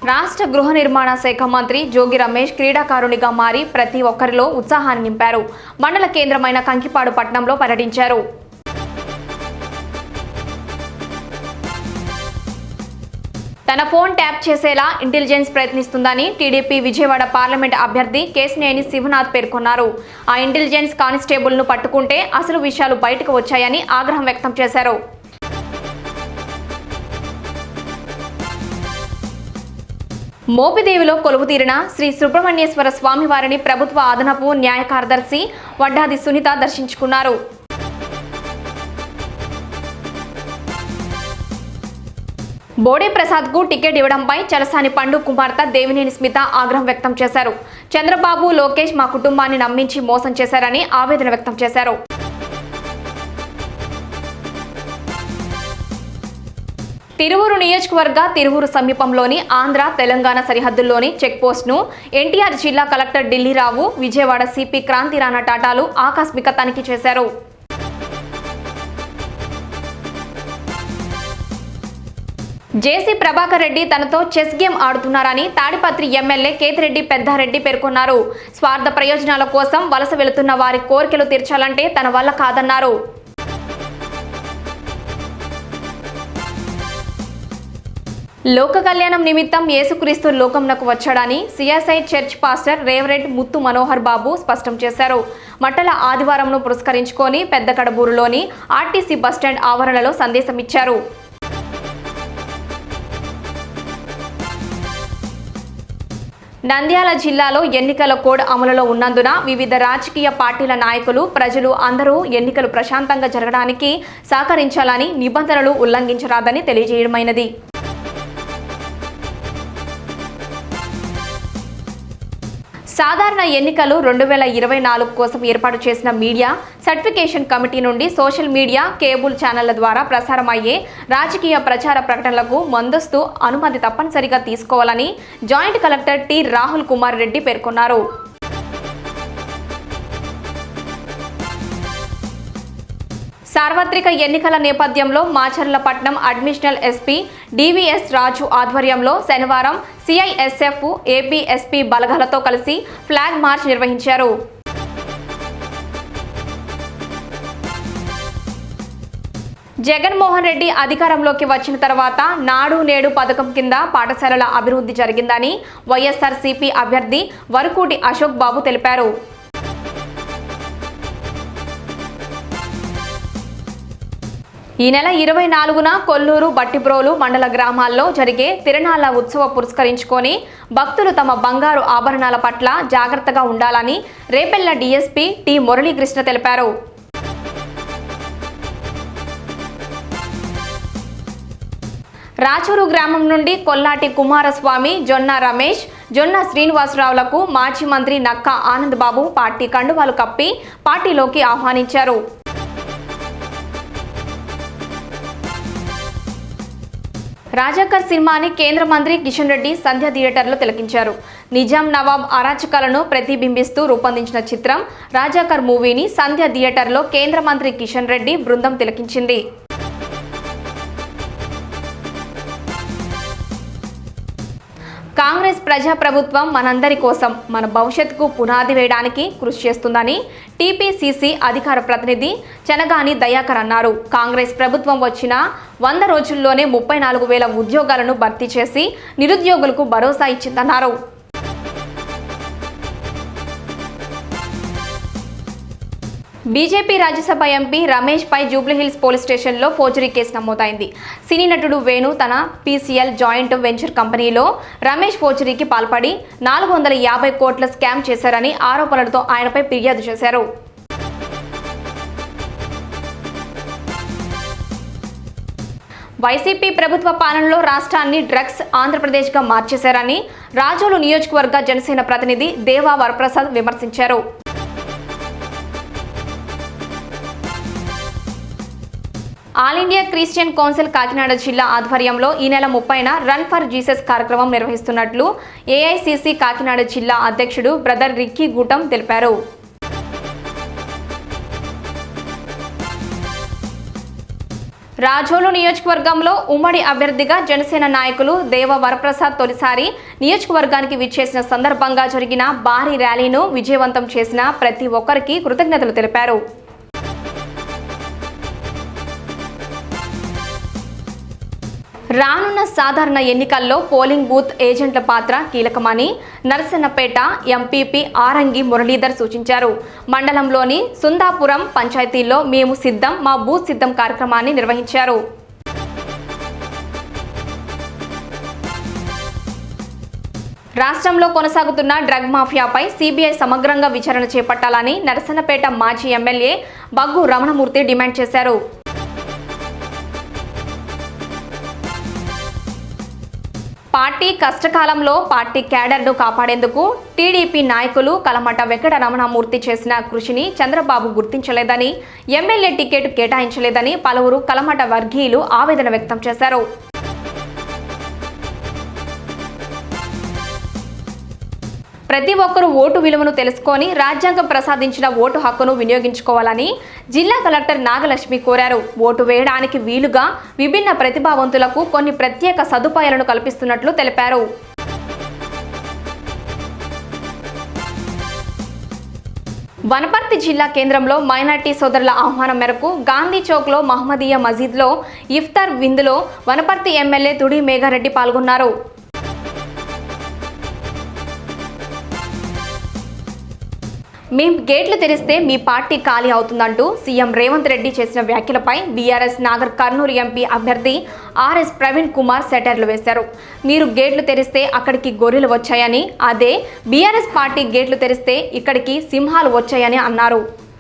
రాష్ట్ర గృహ నిర్మాణ శాఖ మంత్రి జోగి రమేష్ క్రీడాకారునిగా మారి ప్రతి ఒక్కరిలో ఉత్సాహాన్ని నింపారు. మండల కేంద్రమైన కంకిపాడు పట్టణంలో పర్యటించారు. తన ఫోన్ ట్యాప్ చేసేలా ఇంటెలిజెన్స్ ప్రయత్నిస్తుందని టీడీపీ విజయవాడ పార్లమెంట్ అభ్యర్థి కేశినేని శివనాథ్ పేర్కొన్నారు. ఆ ఇంటెలిజెన్స్ కానిస్టేబుల్ను పట్టుకుంటే అసలు విషయాలు బయటకు వచ్చాయని ఆగ్రహం వ్యక్తం చేశారు. మోపిదేవిలో కొలువుతీరిన శ్రీ సుబ్రహ్మణ్యేశ్వర స్వామివారిని ప్రభుత్వ అదనపు న్యాయ కార్యదర్శి వడ్డాది సునీత దర్శించుకున్నారు. బోడే ప్రసాద్కు టికెట్ ఇవ్వడంపై చలసాని పండు కుమార్తె దేవినేని స్మిత ఆగ్రహం వ్యక్తం చేశారు. చంద్రబాబు, లోకేష్ మా కుటుంబాన్ని నమ్మించి మోసం చేశారని ఆవేదన వ్యక్తం చేశారు. తిరువూరు నియోజకవర్గ తిరువూరు సమీపంలోని ఆంధ్ర తెలంగాణ సరిహద్దుల్లోని చెక్పోస్ట్ను ఎన్టీఆర్ జిల్లా కలెక్టర్ ఢిల్లీరావు, విజయవాడ సిపి క్రాంతి రాణా టాటాలు ఆకస్మిక తనిఖీ చేశారు. జేసీ ప్రభాకర్ రెడ్డి తనతో చెస్ గేమ్ ఆడుతున్నారని తాడిపత్రి ఎమ్మెల్యే కేతిరెడ్డి పెద్దారెడ్డి పేర్కొన్నారు. స్వార్థ ప్రయోజనాల కోసం వలస వెళుతున్న వారి కోరికలు తీర్చాలంటే తన వల్ల కాదన్నారు. లోక కళ్యాణం నిమిత్తం యేసుక్రీస్తు లోకంనకు వచ్చాడని CSI church pastor reverend Muthu Manohar Babu స్పష్టం చేశారు. మట్టల ఆదివారంను పురస్కరించుకొని పెద్ద కడబూరులోని ఆర్టీసీ బస్టాండ్ ఆవరణలో సందేశం ఇచ్చారు. నంద్యాల జిల్లాలో ఎన్నికల కోడ్ అమలులో ఉన్నందున వివిధ రాజకీయ పార్టీల నాయకులు, ప్రజలు అందరూ ఎన్నికలు ప్రశాంతంగా జరగడానికి సహకరించాలని, నిబంధనలు ఉల్లంఘించరాదని తెలియజేయడమైనది. సాధారణ ఎన్నికలు 2024 కోసం ఏర్పాటు చేసిన మీడియా సర్టిఫికేషన్ కమిటీ నుండి సోషల్ మీడియా, కేబుల్ ఛానళ్ల ద్వారా ప్రసారమయ్యే రాజకీయ ప్రచార ప్రకటనలకు ముందస్తు అనుమతి తప్పనిసరిగా తీసుకోవాలని joint collector T Rahul Kumar Reddy పేర్కొన్నారు. సార్వత్రిక ఎన్నికల నేపథ్యంలో మాచర్లపట్నం అడిషనల్ ఎస్పీ డివిఎస్ రాజు ఆధ్వర్యంలో శనివారం సిఐఎస్ఎఫ్, ఏపీ ఎస్పీ బలగాలతో కలిసి ఫ్లాగ్ మార్చ్ నిర్వహించారు. జగన్మోహన్ రెడ్డి అధికారంలోకి వచ్చిన తర్వాత నాడు నేడు పథకం కింద పాఠశాలల అభివృద్ధి జరిగిందని వైఎస్ఆర్సీపీ అభ్యర్థి వరకూటి అశోక్ బాబు తెలిపారు. ఈ నెల 24న కొల్లూరు, బట్టిప్రోలు మండల గ్రామాల్లో జరిగే తిరణాల ఉత్సవ పురస్కరించుకొని భక్తులు తమ బంగారు ఆభరణాల పట్ల జాగ్రత్తగా ఉండాలని రేపెల్ల డీఎస్పీ టి మురళీకృష్ణ తెలిపారు. రాచూరు గ్రామం నుండి కొల్లాటి కుమారస్వామి, జొన్న రమేష్, జొన్న శ్రీనివాసరావులకు మాజీ మంత్రి నక్కా ఆనంద్ బాబు పార్టీ కండువాలు కప్పి పార్టీలోకి ఆహ్వానించారు. రాజాకర్ సినిమాని కేంద్ర మంత్రి కిషన్ రెడ్డి సంధ్య థియేటర్లో తిలకించారు. నిజాం నవాబ్ అరాచకాలను ప్రతిబింబిస్తూ రూపొందించిన చిత్రం రాజాకర్ మూవీని సంధ్య థియేటర్లో కేంద్ర మంత్రి కిషన్ రెడ్డి బృందం తిలకించింది. కాంగ్రెస్ ప్రజాప్రభుత్వం మనందరి కోసం, మన భవిష్యత్తుకు పునాది వేయడానికి కృషి చేస్తుందని టీపీసీసీ అధికార ప్రతినిధి చెనగాని దయాకర్ అన్నారు. కాంగ్రెస్ ప్రభుత్వం వచ్చిన 100 రోజుల్లోనే 34,000 ఉద్యోగాలను భర్తీ చేసి నిరుద్యోగులకు భరోసా ఇచ్చిందన్నారు. బీజేపీ రాజ్యసభ ఎంపీ రమేష్ పై జూబ్లీహిల్స్ పోలీస్ స్టేషన్లో ఫోర్జరీ కేసు నమోదైంది. సినీ నటుడు వేణు తన పీసీఎల్ జాయింట్ వెంచర్ కంపెనీలో రమేష్ ఫోర్జరీకి పాల్పడి 450 కోట్ల స్కామ్ చేశారని ఆరోపణలతో ఆయనపై ఫిర్యాదు చేశారు. వైసీపీ ప్రభుత్వ పాలనలో రాష్ట్రాన్ని డ్రగ్స్ ఆంధ్రప్రదేశ్గా మార్చేశారని రాజోలు నియోజకవర్గ జనసేన ప్రతినిధి దేవా వరప్రసాద్ విమర్శించారు. All India Christian council Kakinada జిల్లా ఆధ్వర్యంలో ఈ నెల 30న రన్ ఫర్ జీసస్ కార్యక్రమం నిర్వహిస్తున్నట్లు ఏఐసీసీ కాకినాడ జిల్లా అధ్యక్షుడు బ్రదర్ రిక్కీ గూటం తెలిపారు. రాజోలు నియోజకవర్గంలో ఉమ్మడి అభ్యర్థిగా జనసేన నాయకులు దేవ వరప్రసాద్ తొలిసారి నియోజకవర్గానికి విచ్చేసిన సందర్భంగా జరిగిన భారీ ర్యాలీను విజయవంతం చేసిన ప్రతి ఒక్కరికి కృతజ్ఞతలు తెలిపారు. రానున్న సాధారణ ఎన్నికల్లో పోలింగ్ బూత్ ఏజెంట్ల పాత్ర కీలకమని నరసన్నపేట ఎంపీపీ ఆరంగి మురళీధర్ సూచించారు. మండలంలోని సుందాపురం పంచాయతీల్లో మేము సిద్ధం మా బూత్ సిద్ధం కార్యక్రమాన్ని నిర్వహించారు. రాష్ట్రంలో కొనసాగుతున్న డ్రగ్ మాఫియాపై సిబిఐ సమగ్రంగా విచారణ చేపట్టాలని నరసన్నపేట మాజీ ఎమ్మెల్యే బగ్గు రమణమూర్తి డిమాండ్ చేశారు. పార్టీ కష్టకాలంలో పార్టీ క్యాడర్ను కాపాడేందుకు టీడీపీ నాయకులు కలమట వెంకట రమణమూర్తి చేసిన కృషిని చంద్రబాబు గుర్తించలేదని, ఎమ్మెల్యే టికెట్ కేటాయించలేదని పలువురు కలమట వర్గీయులు ఆవేదన వ్యక్తం చేశారు. ప్రతి ఒక్కరూ ఓటు విలువను తెలుసుకొని రాజ్యాంగం ప్రసాదించిన ఓటు హక్కును వినియోగించుకోవాలని జిల్లా కలెక్టర్ నాగలక్ష్మి కోరారు. ఓటు వేయడానికి వీలుగా విభిన్న ప్రతిభావంతులకు కొన్ని ప్రత్యేక సదుపాయాలను కల్పిస్తున్నట్లు తెలిపారు. వనపర్తి జిల్లా కేంద్రంలో మైనార్టీ సోదరుల ఆహ్వానం మేరకు గాంధీ చౌక్లో మహమ్మదీయ మసీద్లో ఇఫ్తార్ విందులో వనపర్తి ఎమ్మెల్యే తుడి మేఘారెడ్డి పాల్గొన్నారు. మేం గేట్లు తెరిస్తే మీ పార్టీ ఖాళీ అవుతుందంటూ సీఎం రేవంత్ రెడ్డి చేసిన వ్యాఖ్యలపై బీఆర్ఎస్ నాగర్ కర్నూలు ఎంపీ అభ్యర్థి ఆర్ఎస్ ప్రవీణ్ కుమార్ సెటర్లు వేశారు. మీరు గేట్లు తెరిస్తే అక్కడికి గొర్రెలు వచ్చాయని, అదే బీఆర్ఎస్ పార్టీ గేట్లు తెరిస్తే ఇక్కడికి సింహాలు వచ్చాయని అన్నారు.